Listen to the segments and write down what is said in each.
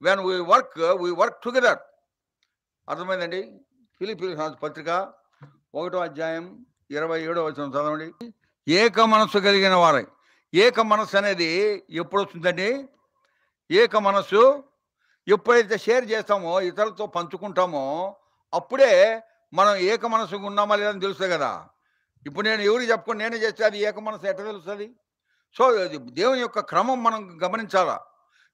When we work together. అర్థమైందండి? ఫిలిప్పీయులకు రాసిన పత్రిక 1వ అధ్యాయం 27వ వచనం చదవండి. ఏక మనస్సు కలిగిన వారై. ఏక మనస్సు అనేది ఎప్పుడొస్తుందండి? ఏక మనస్సు ఎప్పుడైతే షేర్ చేస్తామో, ఇతరులతో పంచుకుంటామో, అప్పుడే మనం ఏక మనస్సుగా ఉన్నామా లేదా అని తెలుస్తుంది కదా! ఇప్పుడు నేను ఎవరికి చెప్పకుండా నేనే చేస్తే అది ఏక మనస్సు ఎట్ట తెలుస్తది? సో, అది దేవుని యొక్క క్రమం మనం గమనించాలా.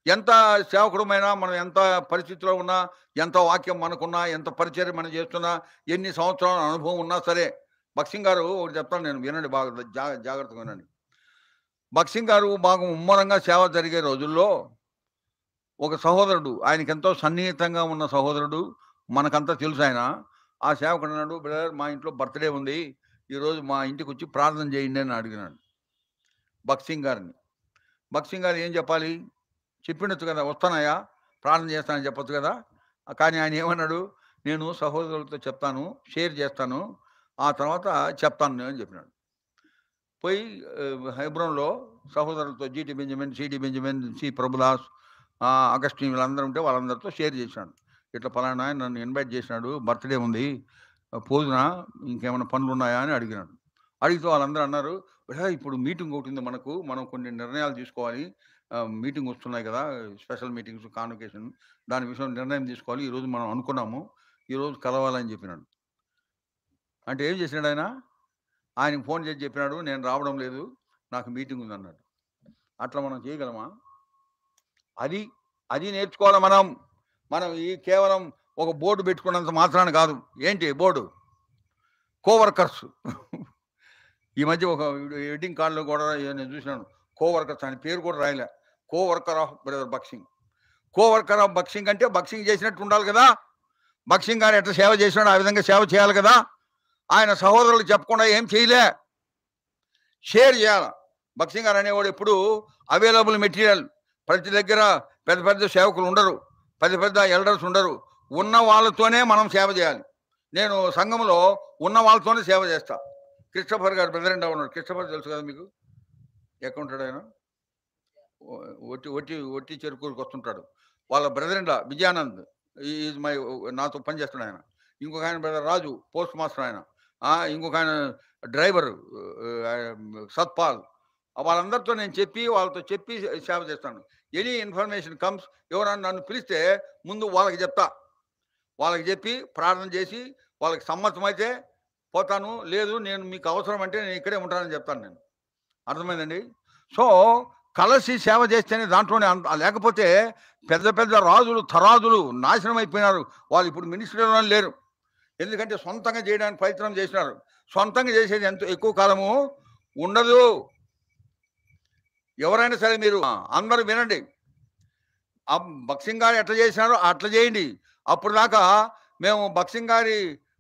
ఎంత సేవకుడమైనా, మనం ఎంత పరిస్థితిలో ఉన్నా, ఎంత వాక్యం మనకున్నా, ఎంత పరిచర్య మనం చేస్తున్నా, ఎన్ని సంవత్సరాల అనుభవం ఉన్నా సరే, భక్సింగ్ గారు ఒకటి చెప్తాను, నేను వినండి బాగా జాగ్రత్తగా వినండి. భక్సింగ్ గారు బాగా ముమ్మరంగా సేవ జరిగే రోజుల్లో ఒక సహోదరుడు, ఆయనకెంతో సన్నిహితంగా ఉన్న సహోదరుడు, మనకంతా తెలుసాయన. ఆ సేవకుడన్నాడు, "బ్రదర్, మా ఇంట్లో బర్త్‌డే ఉంది. ఈరోజు మా ఇంటికొచ్చి ప్రార్థన చేయండి" అని అడిగినాడు భక్సింగ్ గారిని. భక్సింగ్ గారు ఏం చెప్పాలి? చెప్పిండొచ్చు కదా! "వస్తానయ్యా, ప్రార్థన చేస్తానని" చెప్పొచ్చు కదా! కానీ ఆయన ఏమన్నాడు? "నేను సహోదరులతో చెప్తాను, షేర్ చేస్తాను. ఆ తర్వాత చెప్తాను" అని చెప్పినాడు. పోయి హెబ్రోన్‌లో సహోదరులతో GT Benjamin, CT Benjamin, C Prabhudas, Augustine వీళ్ళందరూ ఉంటే వాళ్ళందరితో షేర్ చేసినాడు. "ఇట్లా పలానా ఆయన నన్ను ఇన్వైట్ చేసినాడు. బర్త్‌డే ఉంది. పోదునా? ఇంకేమైనా పనులున్నాయా?" అని అడిగినాడు. అడిగితే వాళ్ళందరూ అన్నారు, "ఇప్పుడు మీటింగ్ ఒకటుంది మనకు. మనం కొన్ని నిర్ణయాలు తీసుకోవాలి. మీటింగ్ వస్తున్నాయి కదా! Special meetings, convocation. దాని విషయంలో నిర్ణయం తీసుకోవాలి. ఈరోజు మనం అనుకున్నాము. ఈరోజు కలవాలని" చెప్పినాడు. అంటే ఏం చేసినాడు ఆయన? ఆయనకి ఫోన్ చేసి చెప్పినాడు, "నేను రావడం లేదు. నాకు మీటింగ్ ఉందన్నాడు." అట్లా మనం చేయగలమా? అది అది నేర్చుకోవాలి మనం. మనం ఈ కేవలం ఒక బోర్డు పెట్టుకున్నంత మాత్రాన కాదు. ఏంటి బోర్డు? కోవర్కర్స్. ఈ మధ్య ఒక వెడ్డింగ్ కార్డ్‌లో కూడా నేను చూసినాను. కోవర్కర్స్ అని పేరు కూడా రాయలే. Coworker of brother boxing. Coworker of boxing అంటే బక్సింగ్ చేసినట్టు ఉండాలి కదా! బక్సింగ్ గారు ఎట్లా సేవ చేసినాడో ఆ విధంగా సేవ చేయాలి కదా! ఆయన సహోదరులకు చెప్పకుండా ఏం చేయలే. షేర్ చేయాల. బక్సింగ్ గారు అనేవాడు ఎప్పుడు అవైలబుల్ మెటీరియల్. ప్రతి దగ్గర పెద్ద పెద్ద సేవకులు ఉండరు. పెద్ద పెద్ద ఎల్డర్స్ ఉండరు. ఉన్న వాళ్ళతోనే మనం సేవ చేయాలి. నేను సంఘంలో ఉన్న వాళ్ళతోనే సేవ చేస్తా. క్రిస్టోఫర్ గారు ప్రెసిడెంట్‌గా ఉన్నాడు. క్రిస్టోఫర్ తెలుసు కదా మీకు? ఎక్కడుంటాడు ఆయన? ఒట్టి చెరుకూరుకి వస్తుంటాడు. వాళ్ళ brother in law Vijayanand is my నాతో పని చేస్తాడు ఆయన. ఇంకొక ఆయన బ్రదర్ రాజు పోస్ట్ మాస్టర్ ఆయన. ఇంకొక ఆయన డ్రైవర్ సత్పాల్. వాళ్ళందరితో నేను వాళ్ళతో చెప్పి సేవ చేస్తాను. ఎనీ ఇన్ఫర్మేషన్ కమ్స్, ఎవరైనా నన్ను పిలిస్తే ముందు వాళ్ళకి చెప్తా. వాళ్ళకి చెప్పి ప్రార్థన చేసి వాళ్ళకి సమ్మతమైతే పోతాను. లేదు నేను మీకు అవసరం అంటే నేను ఇక్కడే ఉంటానని చెప్తాను నేను. అర్థమైందండి? సో, కలిసి సేవ చేస్తేనే దాంట్లోనే లేకపోతే పెద్ద పెద్ద రాజులు, తరాజులు నాశనం అయిపోయినారు. వాళ్ళు ఇప్పుడు మినిస్ట్రీలోనే లేరు. ఎందుకంటే సొంతంగా చేయడానికి ప్రయత్నం చేసినారు. సొంతంగా చేసేది ఎంత ఎక్కువ కాలము ఉండదు. ఎవరైనా సరే మీరు అందరూ వినండి. బక్సింగ్ గారు ఎట్లా చేసినారో అట్లా చేయండి. అప్పుడు దాకా మేము బక్సింగ్ గారి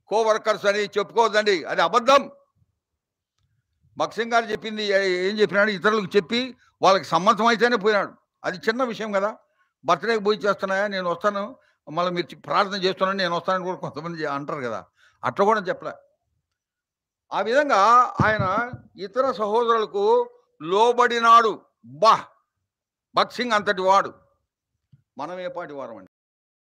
కోవర్కర్స్ అని చెప్పుకోవద్దండి. అది అబద్ధం. బక్సింగ్ గారు చెప్పింది ఏం చెప్పినాడు? ఇతరులకు చెప్పి వాళ్ళకి సమ్మతం అయితేనే పోయినాడు. అది చిన్న విషయం కదా! బర్త్‌డేకి పోయి చేస్తున్నాయా? నేను వస్తాను. మళ్ళీ మీరు ప్రార్థన చేస్తున్నాను నేను వస్తానని కూడా కొంతమంది అంటారు కదా! అట్లా కూడా చెప్పలే. ఆ విధంగా ఆయన ఇతర సహోదరులకు లోబడినాడు. బక్సింగ్ అంతటి వాడు. మనం ఏ పాటి వారమండి?